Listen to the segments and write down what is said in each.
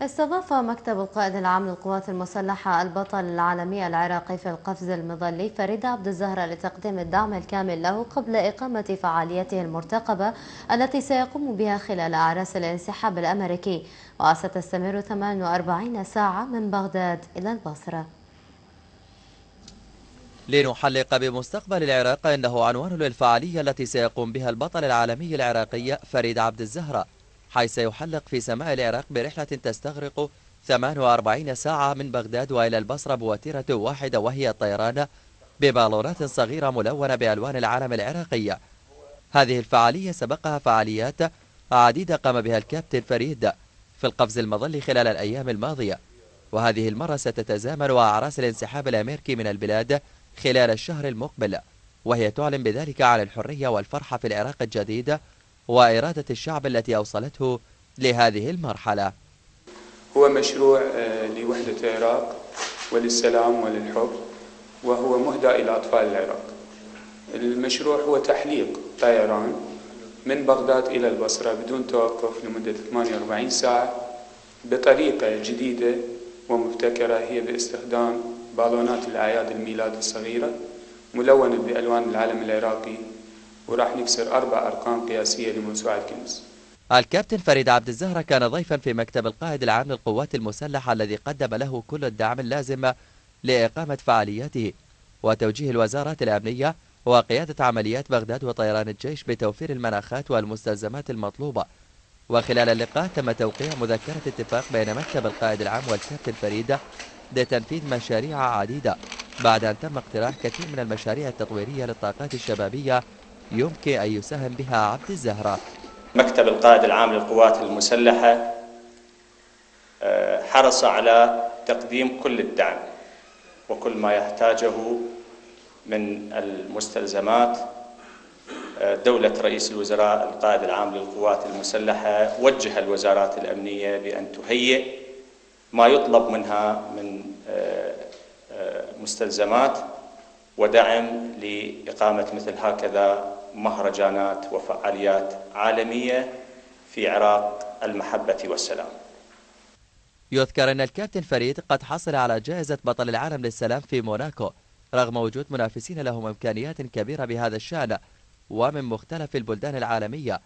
استضاف مكتب القائد العام للقوات المسلحة البطل العالمي العراقي في القفز المظلي فريد عبد الزهرة لتقديم الدعم الكامل له قبل إقامة فعاليته المرتقبة التي سيقوم بها خلال أعراس الانسحاب الأمريكي، وستستمر 48 ساعة من بغداد إلى البصرة. لنحلق بمستقبل العراق إنه عنوان للفعالية التي سيقوم بها البطل العالمي العراقي فريد عبد الزهرة، حيث سيحلق في سماء العراق برحلة تستغرق 48 ساعة من بغداد وإلى البصرة بوتيرة واحدة، وهي الطيران ببالونات صغيرة ملونة بألوان العلم العراقي. هذه الفعالية سبقها فعاليات عديدة قام بها الكابتن فريد في القفز المظلي خلال الأيام الماضية، وهذه المرة ستتزامن مع أعراس الانسحاب الأمريكي من البلاد خلال الشهر المقبل، وهي تعلن بذلك عن الحرية والفرحة في العراق الجديد وإرادة الشعب التي أوصلته لهذه المرحلة. هو مشروع لوحدة العراق وللسلام وللحب، وهو مهدى إلى أطفال العراق. المشروع هو تحليق طيران من بغداد إلى البصرة بدون توقف لمدة 48 ساعة بطريقة جديدة ومبتكرة، هي باستخدام بالونات الأعياد الميلاد الصغيرة ملونة بألوان العلم العراقي، وراح نكسر 4 أرقام قياسية لموسوعة جينيس. الكابتن فريد عبد الزهرة كان ضيفا في مكتب القائد العام للقوات المسلحة الذي قدم له كل الدعم اللازم لإقامة فعالياته وتوجيه الوزارات الأمنية وقيادة عمليات بغداد وطيران الجيش بتوفير المناخات والمستلزمات المطلوبة. وخلال اللقاء تم توقيع مذكرة اتفاق بين مكتب القائد العام والكابتن فريد لتنفيذ مشاريع عديدة، بعد أن تم اقتراح كثير من المشاريع التطويرية للطاقات الشبابية يمكن أن يساهم بها عبد الزهرة. مكتب القائد العام للقوات المسلحة حرص على تقديم كل الدعم وكل ما يحتاجه من المستلزمات. دولة رئيس الوزراء القائد العام للقوات المسلحة وجه الوزارات الأمنية بأن تهيئ ما يطلب منها من مستلزمات ودعم لإقامة مثل هكذا مهرجانات وفعاليات عالمية في عراق المحبة والسلام. يذكر أن الكابتن فريد قد حصل على جائزة بطل العالم للسلام في موناكو رغم وجود منافسين لهم إمكانيات كبيرة بهذا الشأن ومن مختلف البلدان العالمية،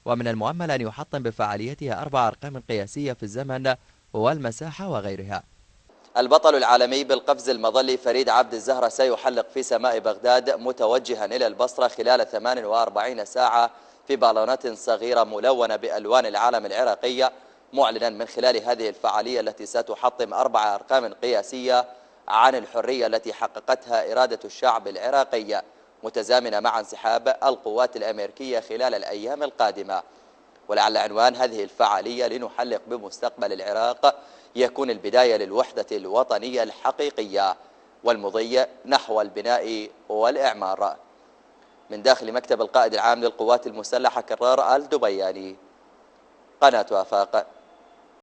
ومن المؤمل أن يحطم بفعاليتها 4 أرقام قياسية في الزمن والمساحة وغيرها. البطل العالمي بالقفز المظلي فريد عبد الزهرة سيحلق في سماء بغداد متوجها إلى البصرة خلال 48 ساعة في بالونات صغيرة ملونة بألوان العلم العراقية، معلنا من خلال هذه الفعالية التي ستحطم 4 أرقام قياسية عن الحرية التي حققتها إرادة الشعب العراقي، متزامنة مع انسحاب القوات الأمريكية خلال الأيام القادمة. ولعل عنوان هذه الفعالية لنحلق بمستقبل العراق يكون البداية للوحدة الوطنية الحقيقية والمضي نحو البناء والإعمار. من داخل مكتب القائد العام للقوات المسلحة كرار الدبياني، قناة آفاق.